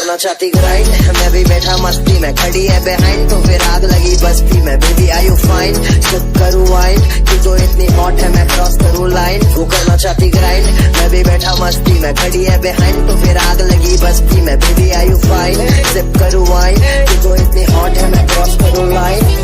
करना चाहती ग्राइंड, मैं भी बैठा मस्ती में, खड़ी है बिहाइंड तो फिर आग लगी बस्ती में। Baby are you fine, sip करूँ वाइन, तू तो इतनी हॉट है मैं क्रॉस करूँ लाइन। वो करना चाहती ग्राइंड, मैं भी बैठा मस्ती में, खड़ी है बिहाइंड तो फिर आग लगी बस्ती में। Baby are you fine, sip करूँ वाइन, तू तो इतनी हॉट है मैं क्रॉस करूँ लाइन।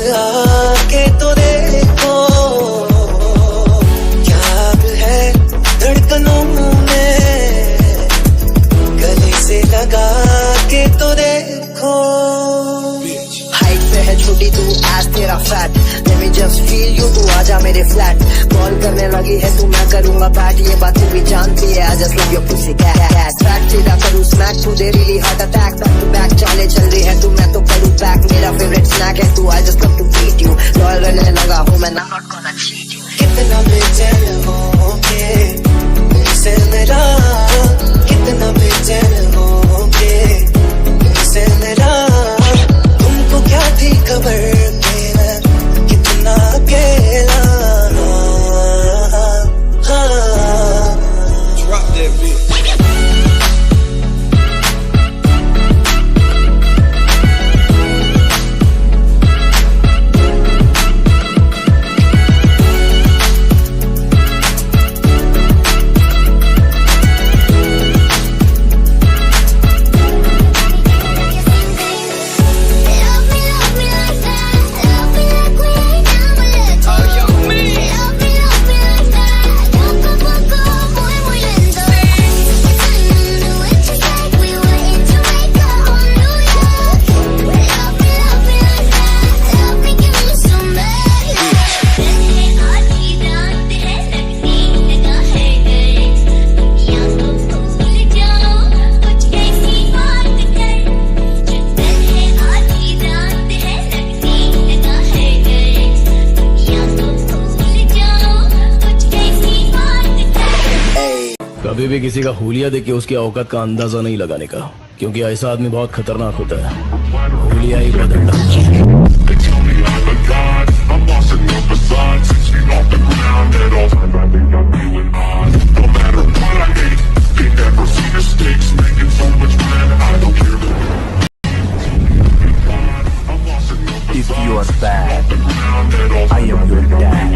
आके तो देखो क्या है धड़कनों में, गले से लगा के तो देखो। हाइट पे है छोटी तू, एज तेरा fat, let me just feel you, तू आजा मेरे फ्लैट। कॉल करने लगी है तू, मैं करूंगा बैट, ये बात तू भी जानती है, I just love your pussy cat. Track सीधा करूं स्मैक, तू दे really heart attack, back to back चाले चल रही है तू, मैं तो करूं बैक, मेरा फेवरेट स्नैक है तू, I just love to beat you. Loyal रहने लगा हूं मैं, नॉट गोना चीट यू। कितना बेचैन होके से मेरा, कितना बेचैन होके से मेरा, तुमको क्या थी खबर कि मैं कितना अकेला। Drop that beat. कभी भी किसी का हुलिया देख के उसकी औकात का अंदाजा नहीं लगाने का, क्योंकि ऐसा आदमी बहुत खतरनाक होता है। हुलिया ही बदल If you are bad, I am your dad.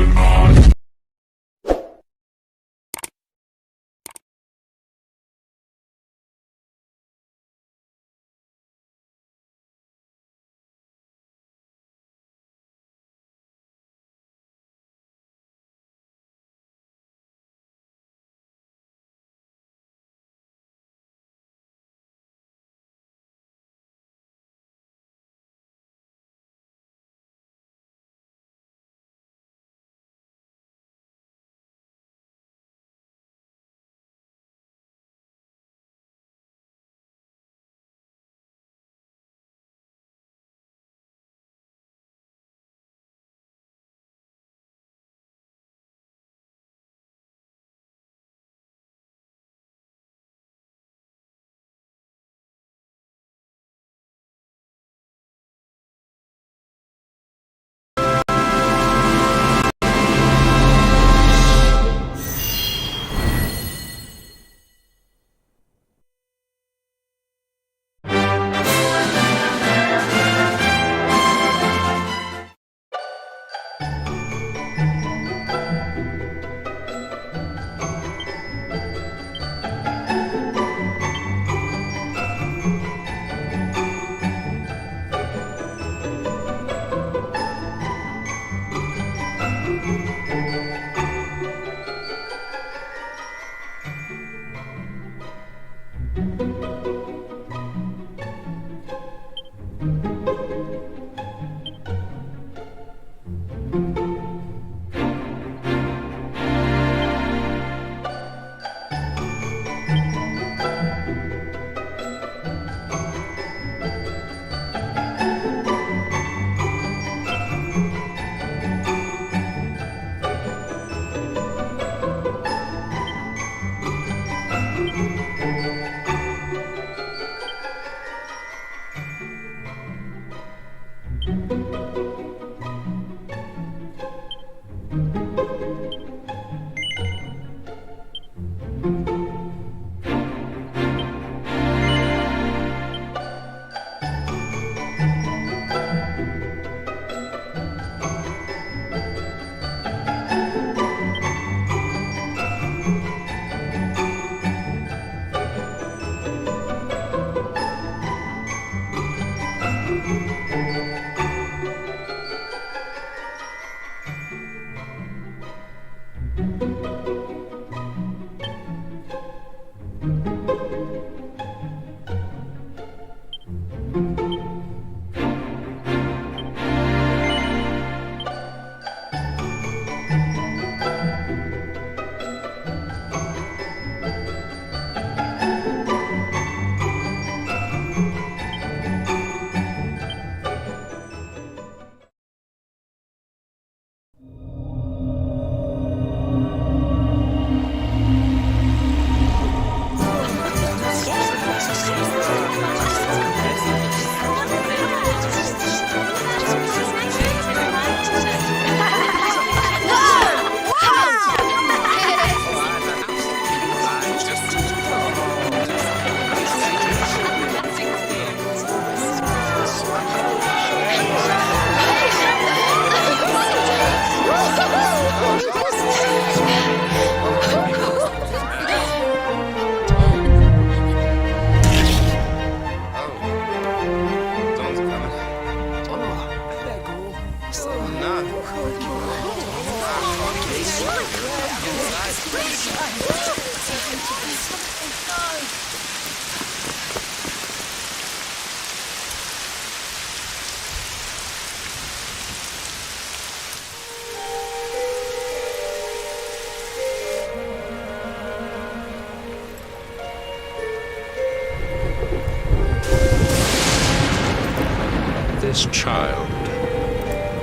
This child,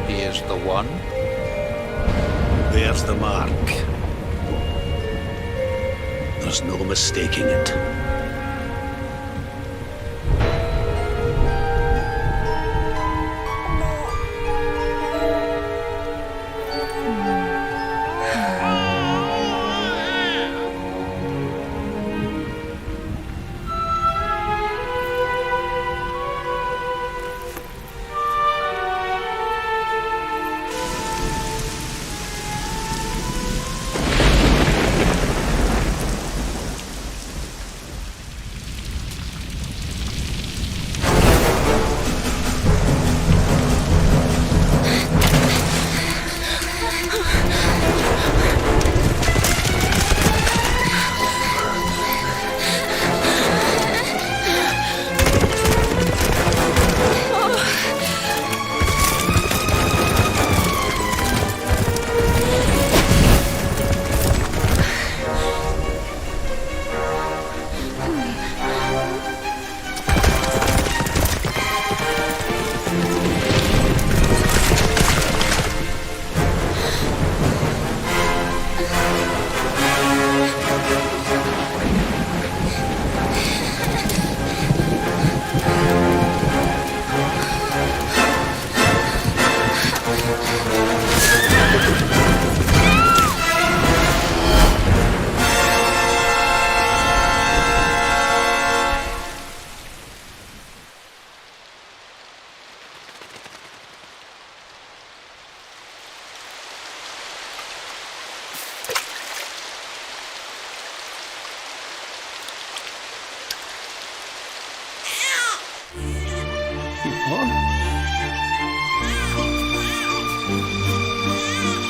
he is the one? There's the mark. There's no mistaking it.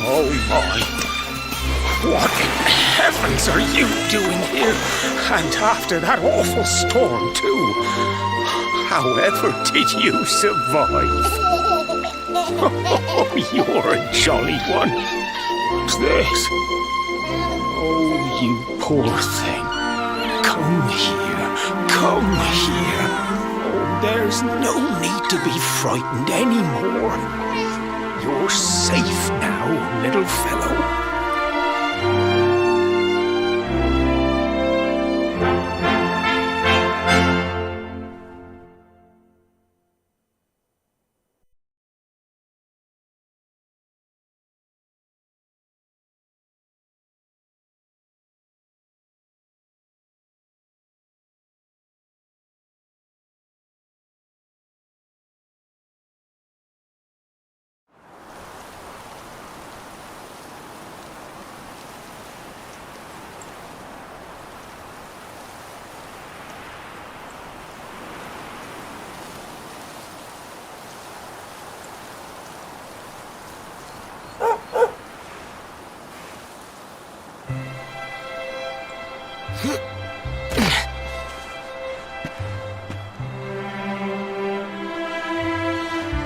Oh my! What in heavens are you doing here? And after that awful storm, too. However did you survive? Oh, you're a jolly one. What's this? Oh, you poor thing. Come here. Come here. Oh, there's no need to be frightened anymore. You're safe now, little fellow.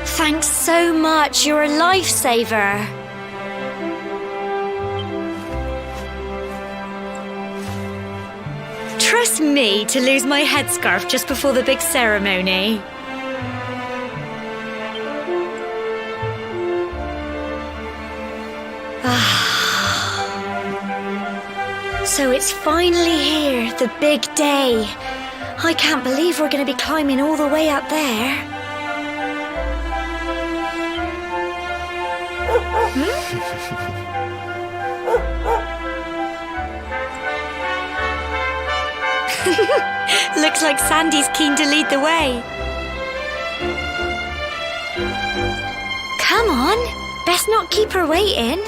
Thanks so much, you're a lifesaver. Trust me to lose my headscarf just before the big ceremony. So it's finally here, the big day. I can't believe we're going to be climbing all the way up there. Looks like Sandy's keen to lead the way. Come on, best not keep her waiting.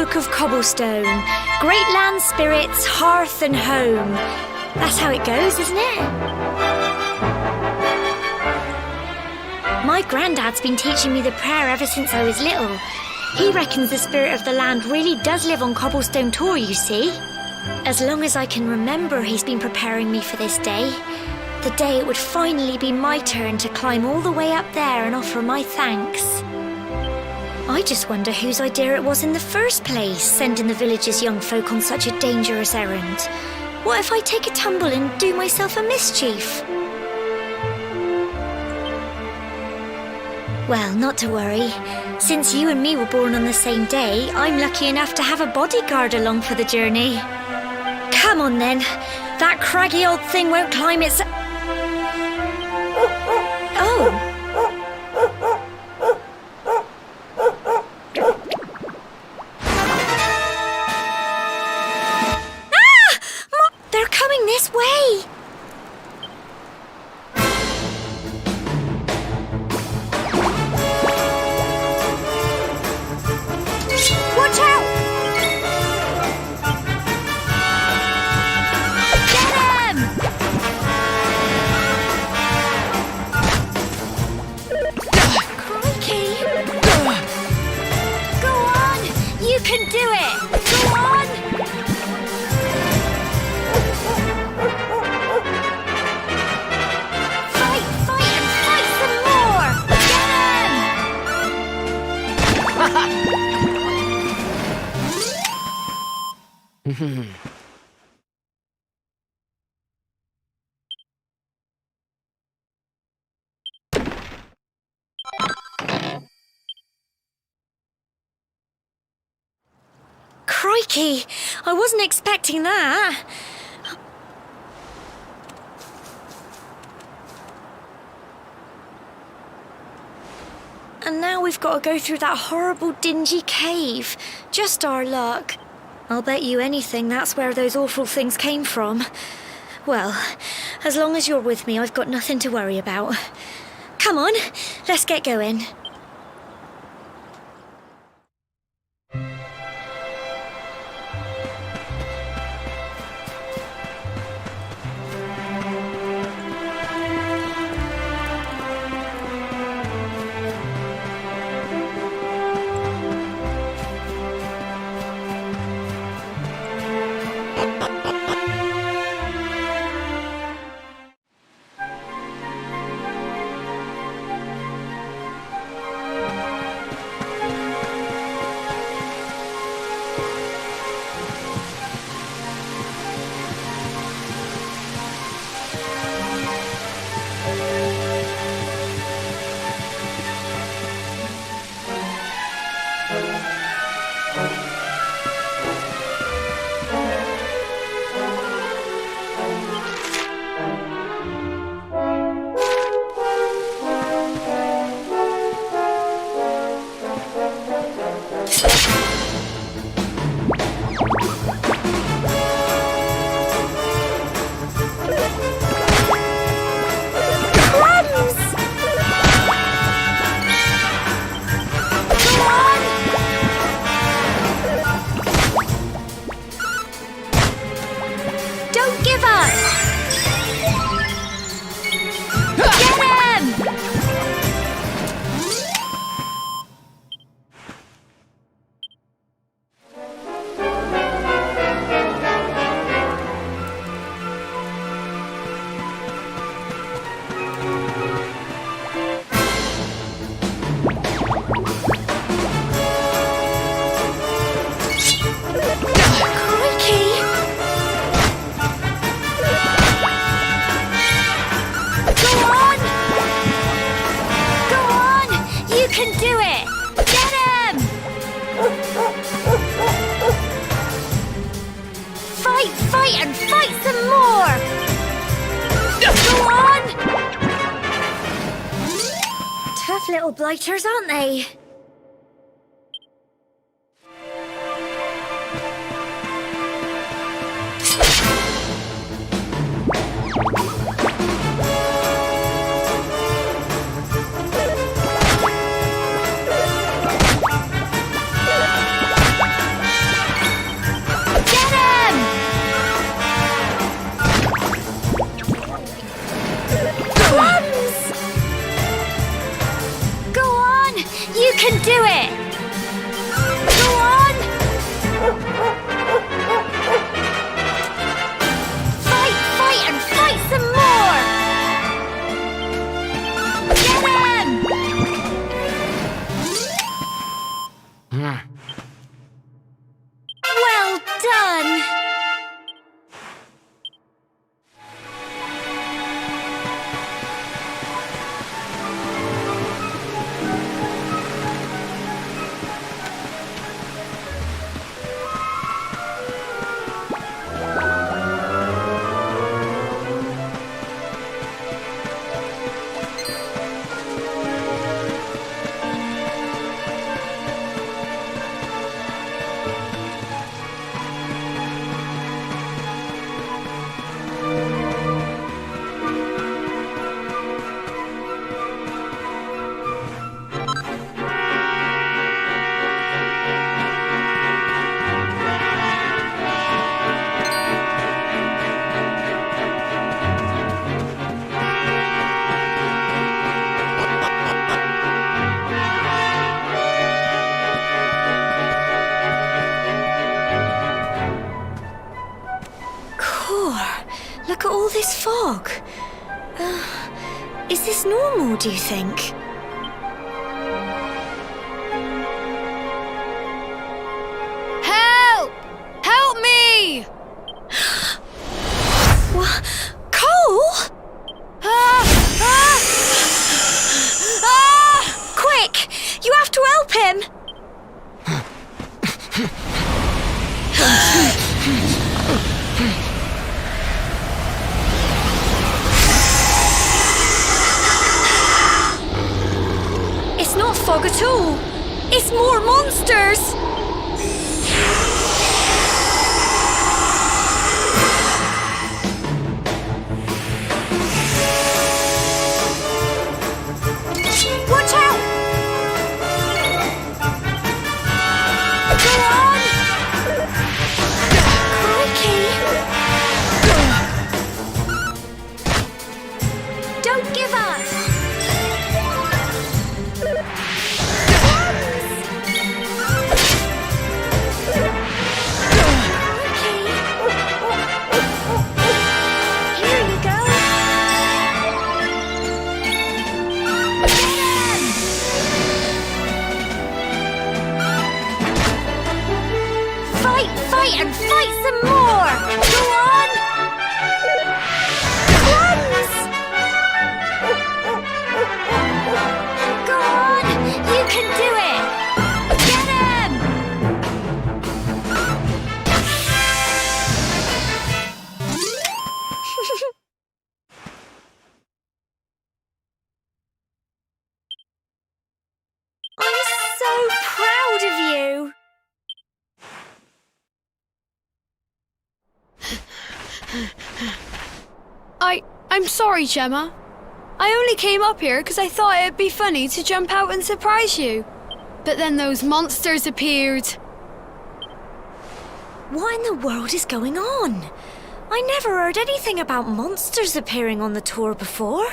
folk of cobblestone, great land spirits, hearth and home. That's how it goes, isn't it? My granddad's been teaching me the prayer ever since I was little. He reckons the spirit of the land really does live on Cobblestone Tor, you see. As long as I can remember, he's been preparing me for this day. The day it would finally be my turn to climb all the way up there and offer my thanks. I just wonder whose idea it was in the first place, sending the village's young folk on such a dangerous errand. What if I take a tumble and do myself a mischief? Well, not to worry. Since you and me were born on the same day, I'm lucky enough to have a bodyguard along for the journey. Come on then. That craggy old thing won't climb its... Oh. Ah! They're coming this way. Watch out! Get him! Crikey! Go on! You can do it! Go on! Fight, fight, and fight some more! Get him! Crikey! I wasn't expecting that. And now we've got to go through that horrible dingy cave. Just our luck. I'll bet you anything that's where those awful things came from. Well, as long as you're with me, I've got nothing to worry about. Come on, let's get going. Fight and fight some more! Go on! Tough little blighters, aren't they? Look at all this fog. Is this normal, do you think? Help! Help me! What? Cole? Quick! You have to help him! It's not fog at all. It's more monsters. Watch out! Go on! Crikey! Don't give up! Here you go! Fight and fight some more! Go on! Crumbs! Go on! You can do it! Get him! I'm so proud of you! I'm sorry, Gemma. I only came up here because I thought it'd be funny to jump out and surprise you. But then those monsters appeared. What in the world is going on? I never heard anything about monsters appearing on the tour before.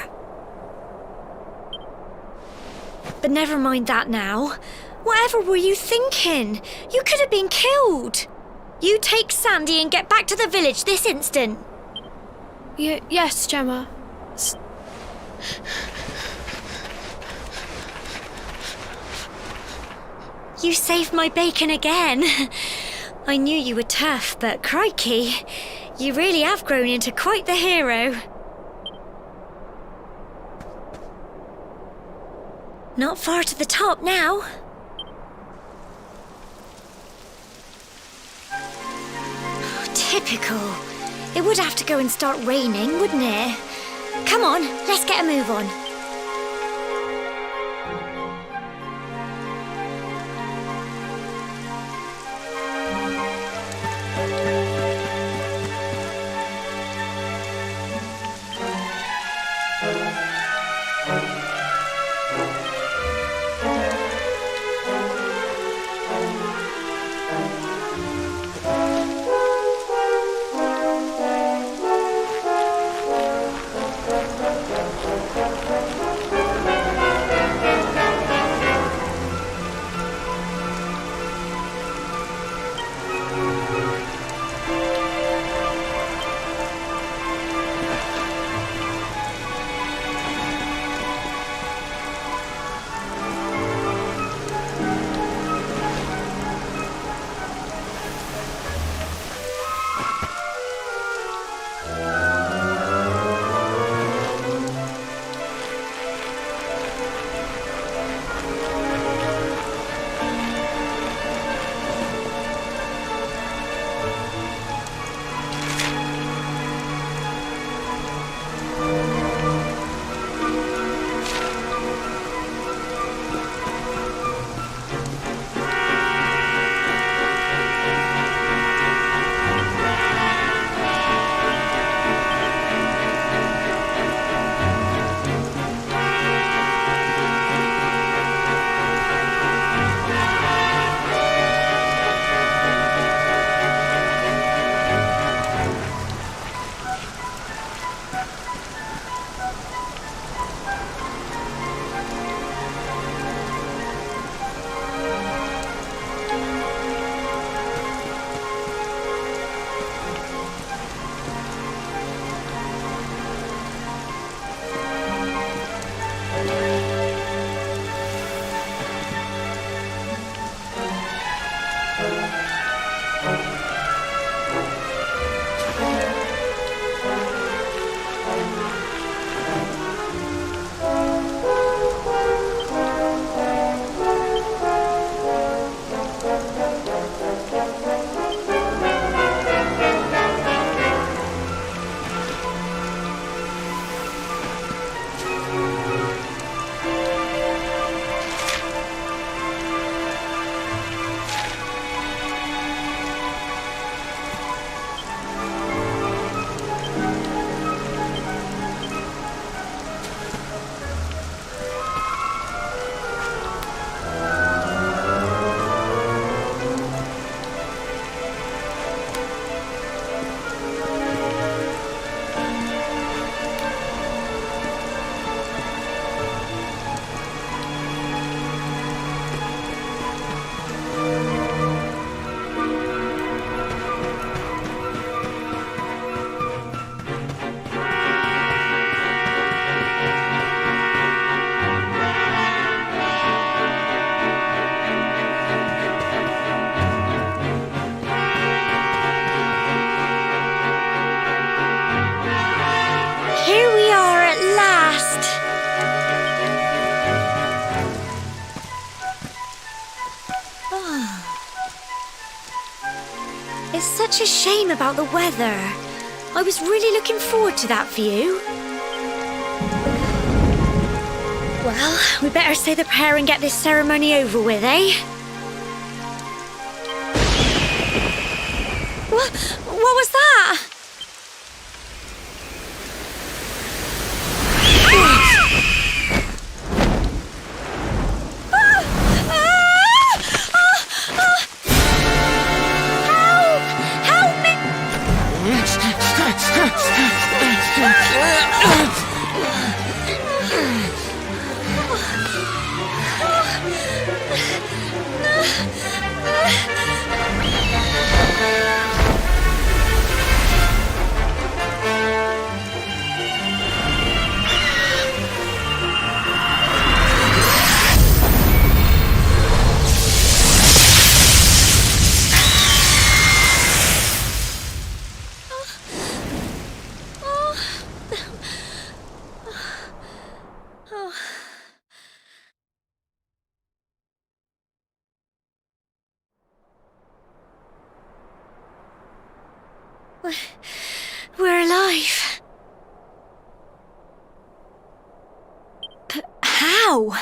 But never mind that now. Whatever were you thinking? You could have been killed. You take Sandy and get back to the village this instant. Yes, Gemma. You saved my bacon again. I knew you were tough, but crikey, you really have grown into quite the hero. Not far to the top now. Typical. It would have to go and start raining, wouldn't it? Come on, let's get a move on. It's such a shame about the weather. I was really looking forward to that view. Well, we better say the prayer and get this ceremony over with, eh? What was that? We're alive. But how?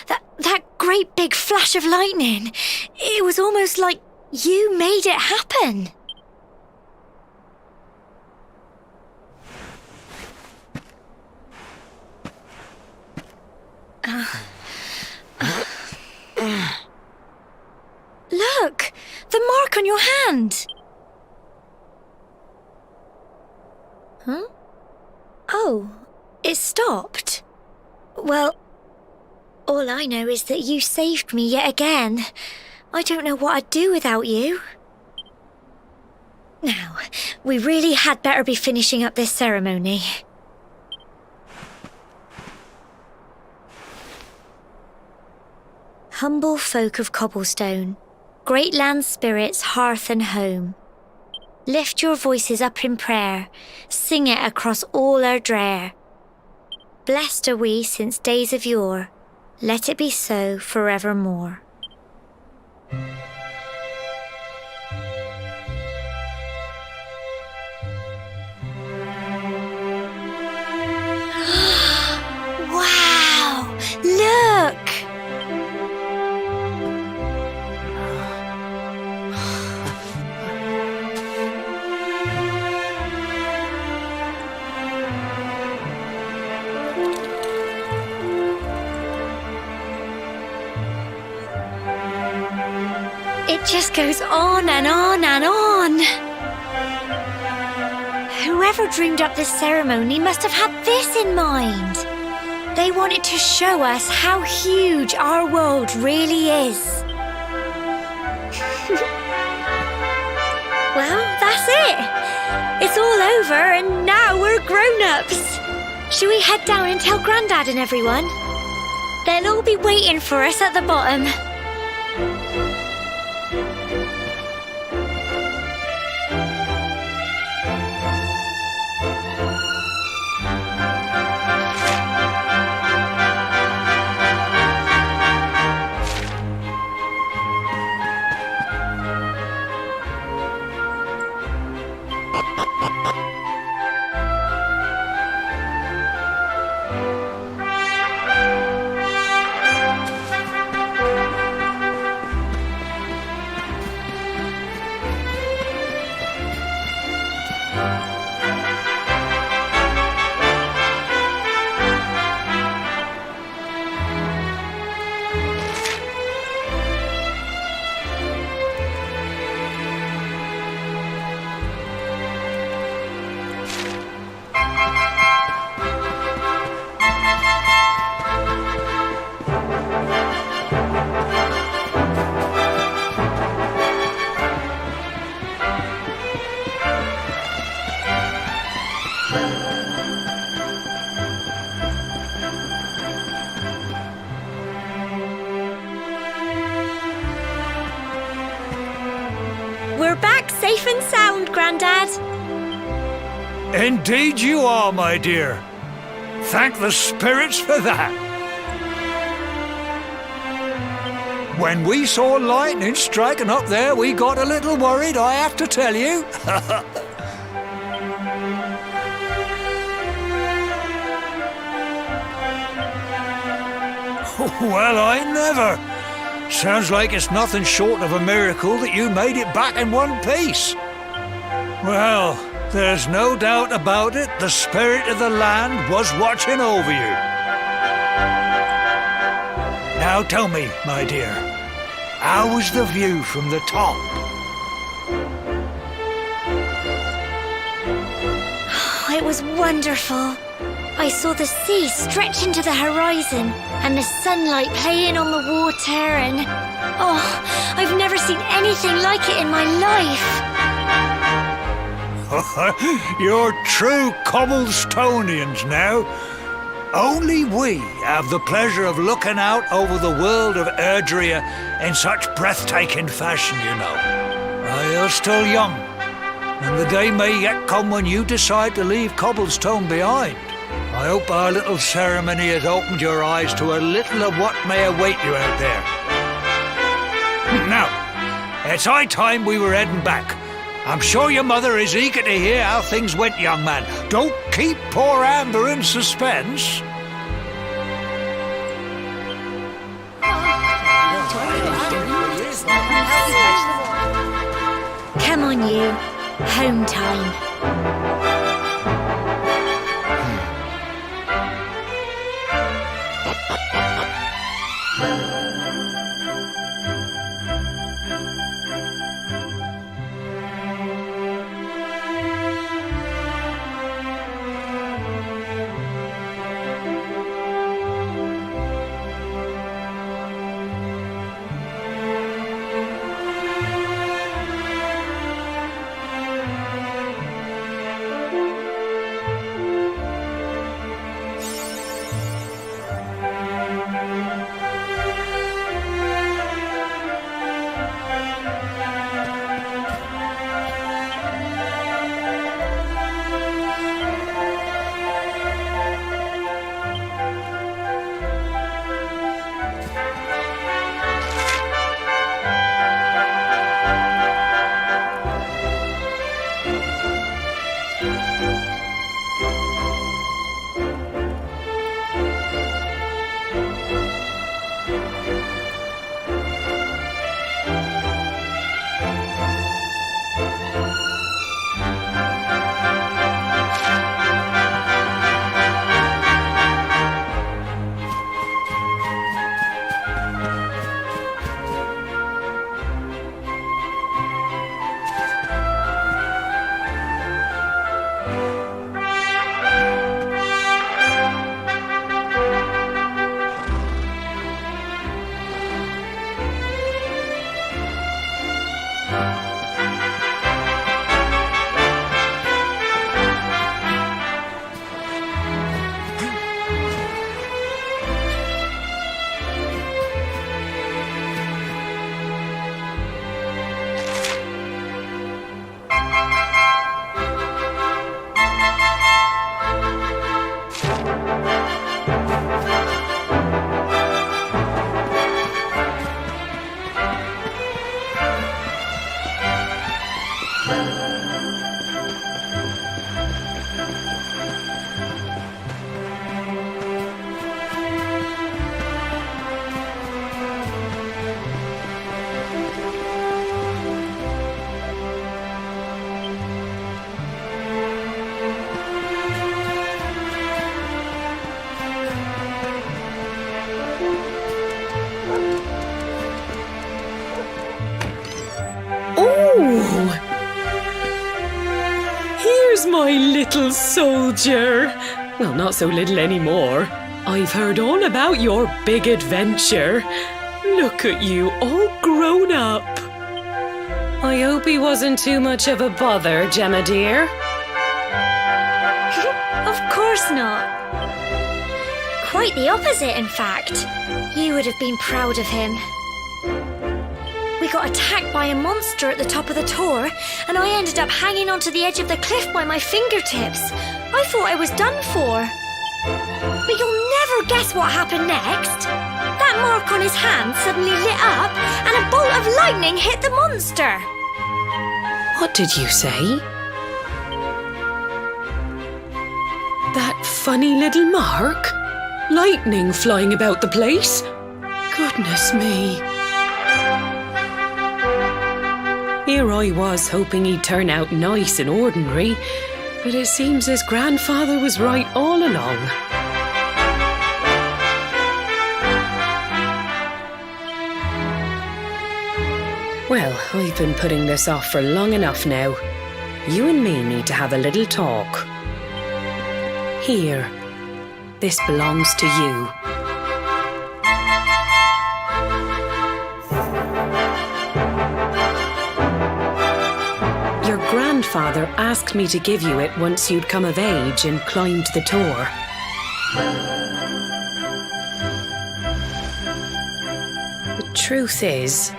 That great big flash of lightning. It was almost like you made it happen. Look, the mark on your hand. Huh? Oh, it stopped. Well, all I know is that you saved me yet again. I don't know what I'd do without you. Now, we really had better be finishing up this ceremony. Humble folk of Cobblestone, great land spirits, hearth and home, lift your voices up in prayer, sing it across all our drear. Blessed are we since days of yore, let it be so forevermore. Wow! Look! It just goes on and on and on. Whoever dreamed up this ceremony must have had this in mind. They wanted to show us how huge our world really is. Well, that's it. It's all over and now we're grown-ups. Shall we head down and tell Grandad and everyone? They'll all be waiting for us at the bottom. We're back safe and sound, Grandad. Indeed you are, my dear. Thank the spirits for that. When we saw lightning striking up there, we got a little worried, I have to tell you. Well, I never. Sounds like it's nothing short of a miracle that you made it back in one piece. Well, there's no doubt about it, the spirit of the land was watching over you. Now tell me, my dear, how was the view from the top? It was wonderful. I saw the sea stretch into the horizon and the sunlight playing on the water and... Oh, I've never seen anything like it in my life. You're true Cobblestonians now. Only we have the pleasure of looking out over the world of Erdrea in such breathtaking fashion, you know. You're still young, and the day may yet come when you decide to leave Cobblestone behind. I hope our little ceremony has opened your eyes to a little of what may await you out there. Now, it's high time we were heading back. I'm sure your mother is eager to hear how things went, young man. Don't keep poor Amber in suspense. Come on, you. Home time. Here's my little soldier. Well, not so little anymore. I've heard all about your big adventure. Look at you, all grown up. I hope he wasn't too much of a bother, Gemma dear. Of course not. Quite the opposite, in fact. You would have been proud of him. We got attacked by a monster at the top of the tor, and I ended up hanging onto the edge of the cliff by my fingertips. I thought I was done for. But you'll never guess what happened next. That mark on his hand suddenly lit up and a bolt of lightning hit the monster. What did you say? That funny little mark? Lightning flying about the place? Goodness me. Here I was hoping he'd turn out nice and ordinary, but it seems his grandfather was right all along. Well, I've been putting this off for long enough now. You and me need to have a little talk. Here, this belongs to you. Your grandfather asked me to give you it once you'd come of age and climbed the Tor. The truth is,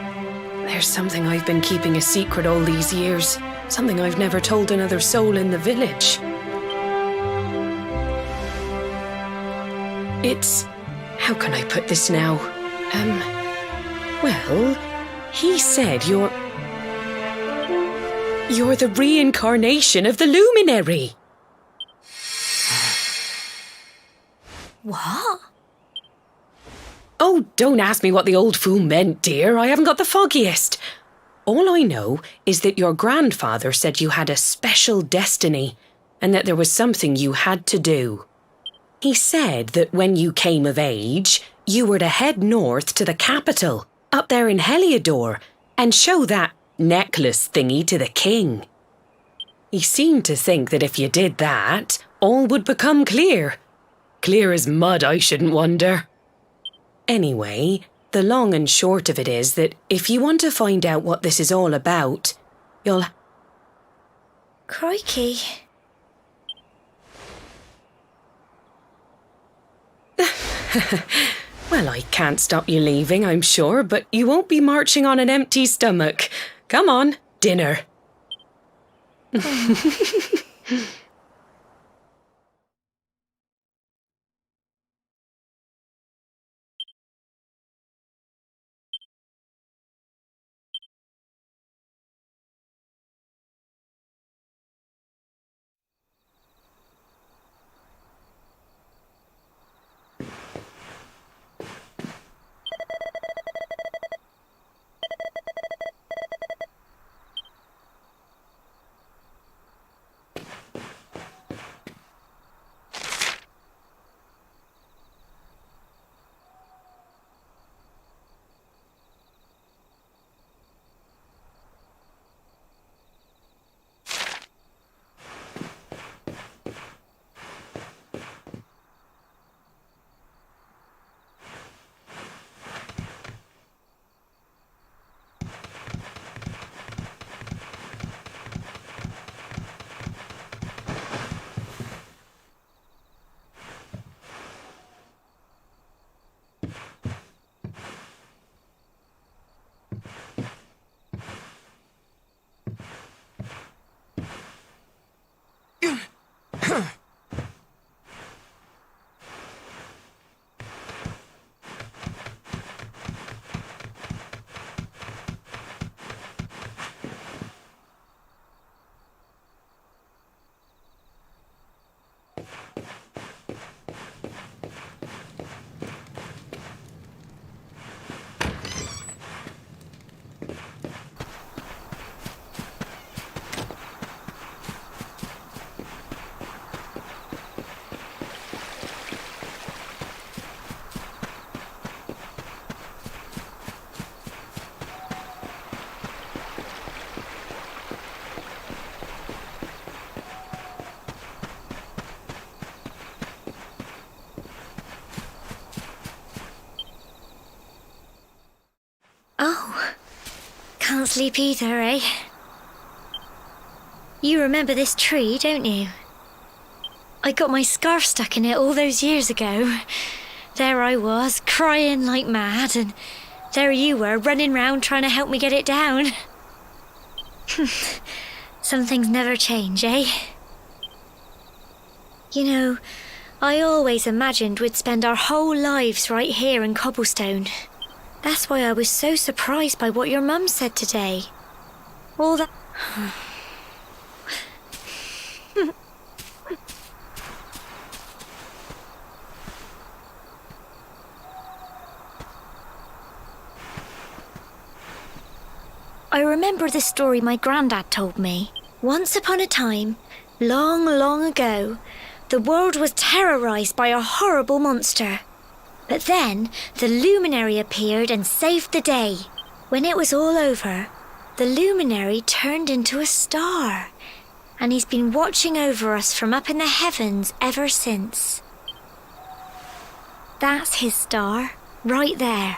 there's something I've been keeping a secret all these years. Something I've never told another soul in the village. It's... how can I put this now? Well, he said you're the reincarnation of the luminary. What? Oh, don't ask me what the old fool meant, dear. I haven't got the foggiest. All I know is that your grandfather said you had a special destiny and that there was something you had to do. He said that when you came of age, you were to head north to the capital, up there in Heliodor, and show that necklace thingy to the king. He seemed to think that if you did that, all would become clear. Clear as mud, I shouldn't wonder. Anyway, the long and short of it is that if you want to find out what this is all about, you'll... Crikey. Well, I can't stop you leaving, I'm sure, but you won't be marching on an empty stomach. Come on, dinner. Oh, can't sleep either, eh? You remember this tree, don't you? I got my scarf stuck in it all those years ago. There I was, crying like mad, and there you were, running round trying to help me get it down. Some things never change, eh? You know, I always imagined we'd spend our whole lives right here in Cobblestone. That's why I was so surprised by what your mum said today. All that... I remember the story my granddad told me. Once upon a time, long, long ago, the world was terrorised by a horrible monster. But then, the luminary appeared and saved the day. When it was all over, the luminary turned into a star. And he's been watching over us from up in the heavens ever since. That's his star, right there.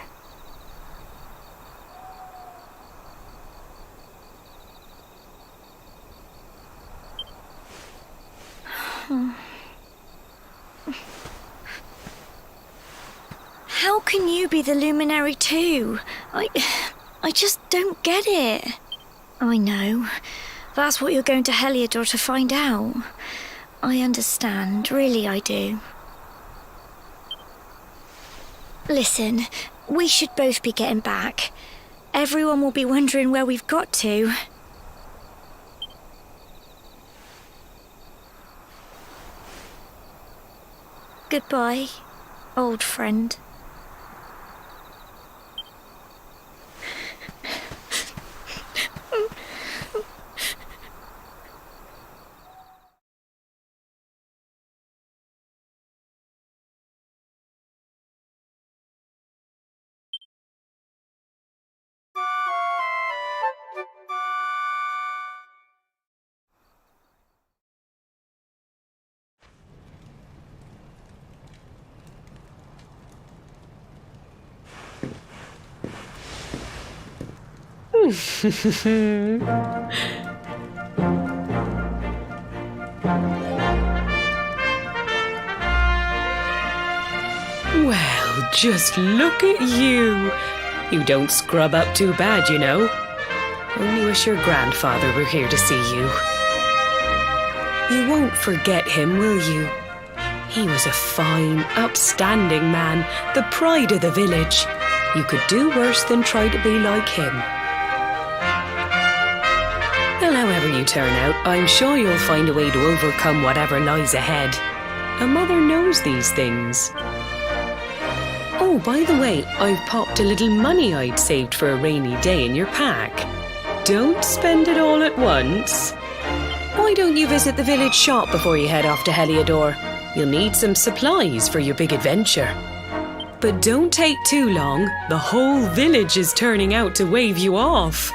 How can you be the luminary too? I just don't get it. I know. That's what you're going to Heliodor to find out. I understand, really I do. Listen, we should both be getting back. Everyone will be wondering where we've got to. Goodbye, old friend. Well, just look at you. You don't scrub up too bad, you know. Only wish your grandfather were here to see you. You won't forget him, will you? He was a fine, upstanding man, the pride of the village. You could do worse than try to be like him. Well, however you turn out, I'm sure you'll find a way to overcome whatever lies ahead. A mother knows these things. Oh, by the way, I've popped a little money I'd saved for a rainy day in your pack. Don't spend it all at once. Why don't you visit the village shop before you head off to Heliodor? You'll need some supplies for your big adventure. But don't take too long. The whole village is turning out to wave you off.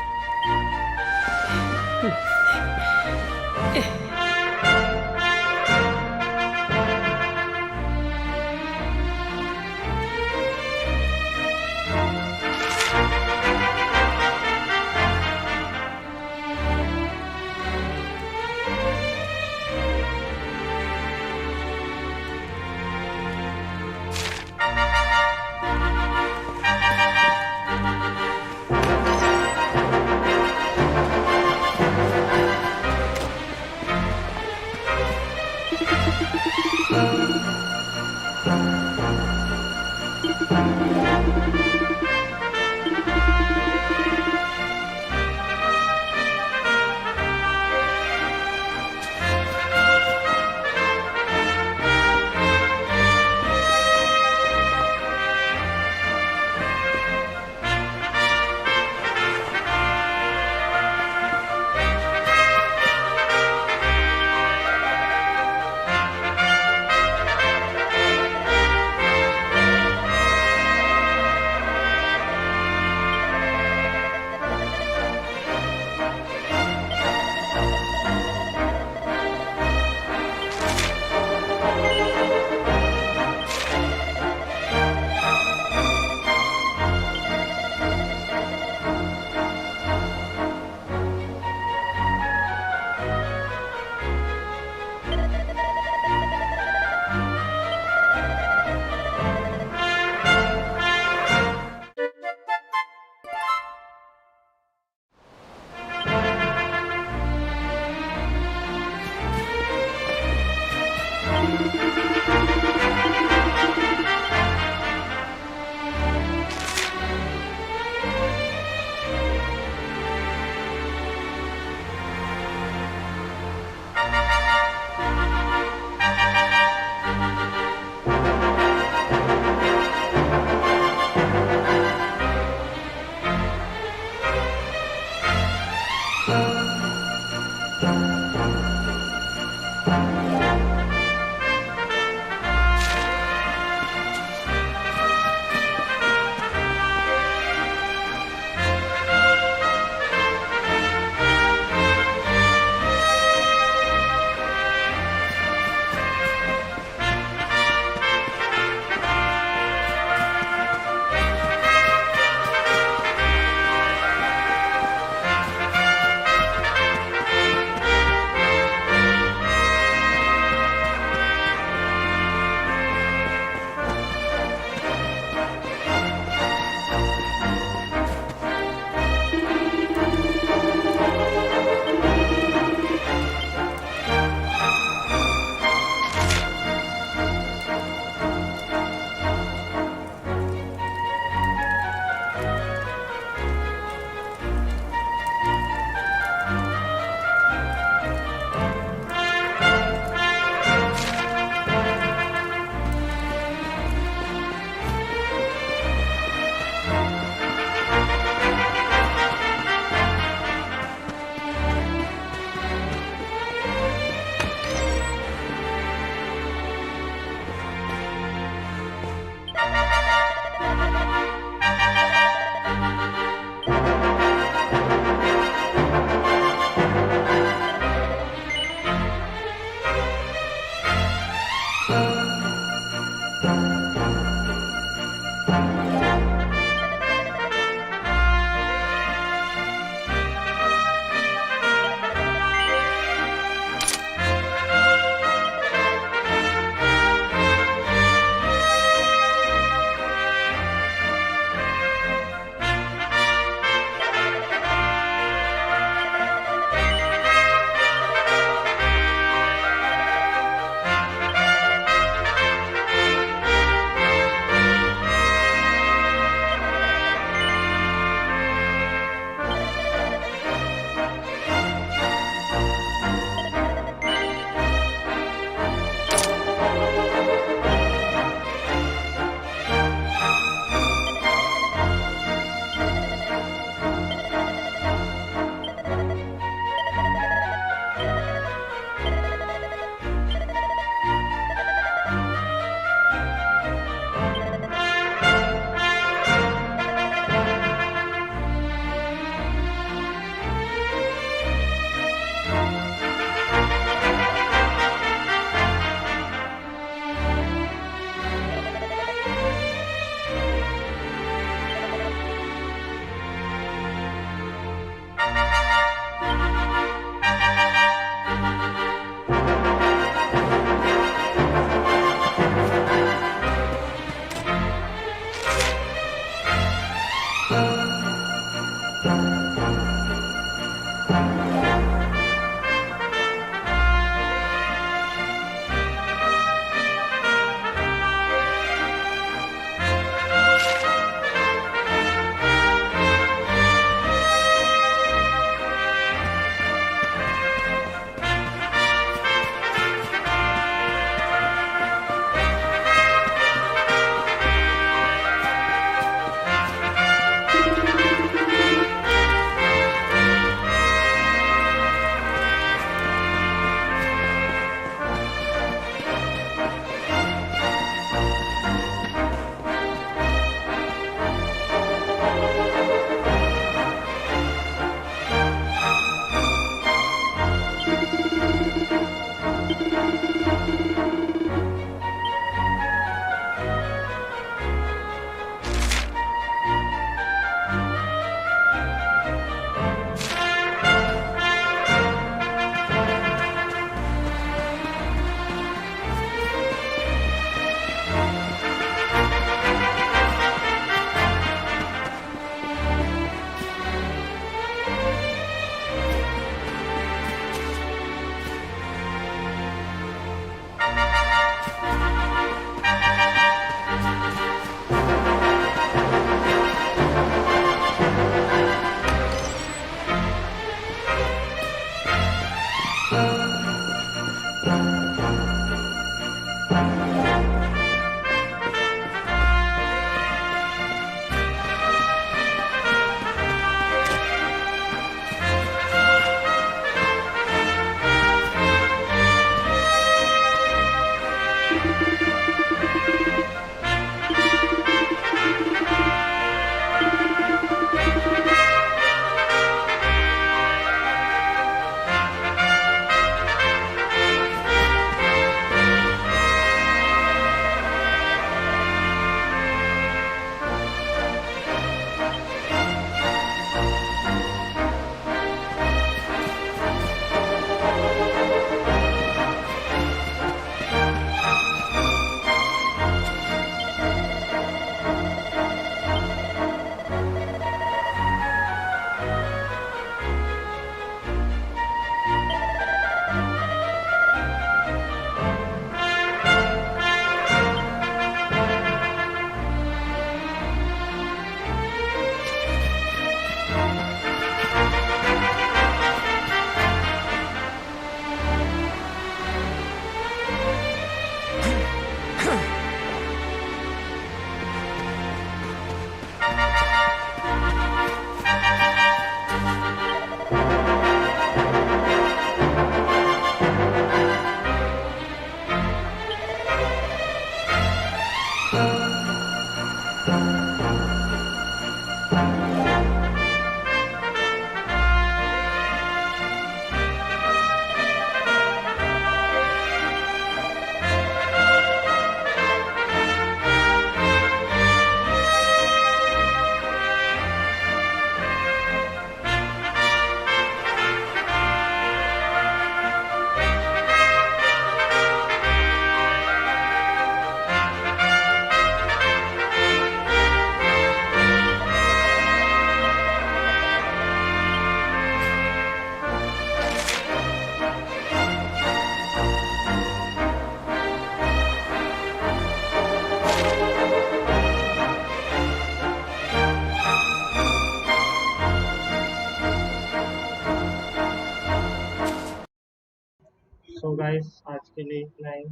So guys आज के लिए इतना ही,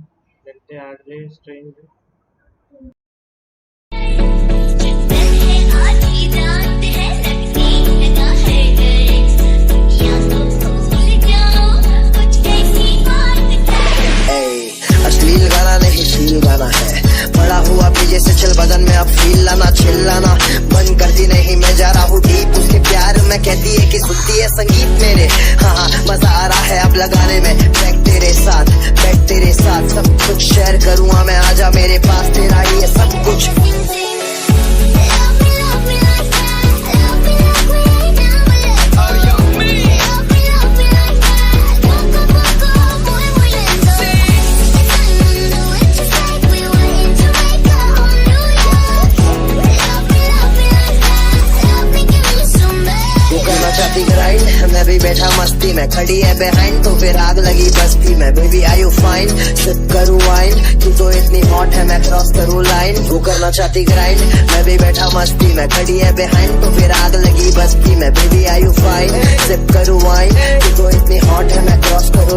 मिलते हैं अगले stream में। अश्लील गाना नहीं फील गाना है, बड़ा हुआ पीछे से चल बदन में अब फील लाना, चिल्लाना बंद करती नहीं, मैं जा रहा हूँ डीप उसके प्यार में, कहती है कि सुनती है संगीत मेरे। हाँ मजा आ रहा है अब लगाने में, बैग तेरे साथ सब कुछ शेयर करूँगा मैं, आजा मेरे पास तेरा ही है सब कुछ। ग्राइंड मैं भी बैठा मस्ती में, खड़ी है बिहाइंड तो फिर आग लगी बस्ती में। Baby I you fine, sip करूँ वाइन, तू तो इतनी हॉट है मैं क्रॉस करूँ लाइन। वो करना चाहती ग्राइंड, मैं भी बैठा मस्ती में, खड़ी है बिहाइंड तो फिर आग लगी बस्ती में। Baby I you fine, sip करूँ वाइन, तू तो इतनी हॉट है मैं क्रॉस करूँ